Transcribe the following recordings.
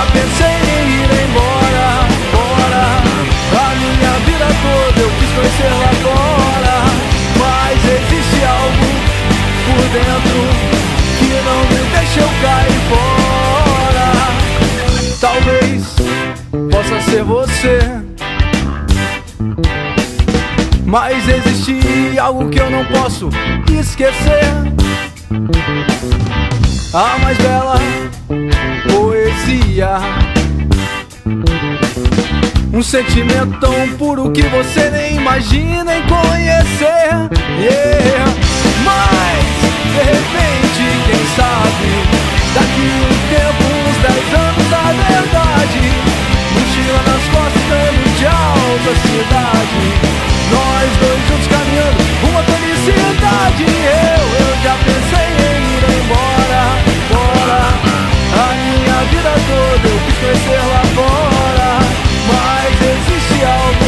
já pensei em ir embora, embora. A minha vida toda eu quis conhecer lá fora, mas existe algo por dentro que não me deixa eu cair fora. Talvez possa ser você, mas existe algo que eu não posso esquecer. A mais bela poesia, um sentimento tão puro que você nem imagina em conhecer, yeah. Mas, de repente, quem sabe, daqui um tempo, uns 10 anos, a verdade, mochila nas costas, dando tchau pra cidade, nós dois juntos caminhando rumo à felicidade. Eu já pensei em ir embora, embora. A minha vida toda eu quis conhecer lá fora, mas existe algo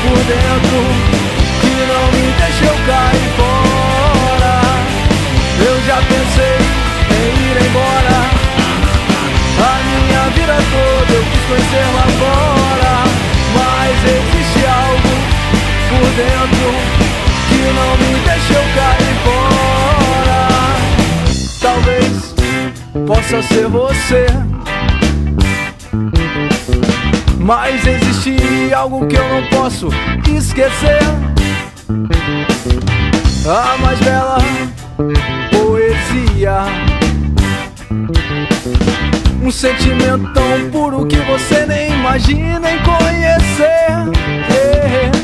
por dentro que não me deixa eu cair fora. Eu já pensei em ir embora. A minha vida toda eu quis conhecer lá fora, mas existe algo por dentro que não me deixa eu cair fora. Talvez possa ser você, mas existe algo que eu não posso esquecer. A mais bela poesia, um sentimento tão puro que você nem imagina em conhecer, yeah.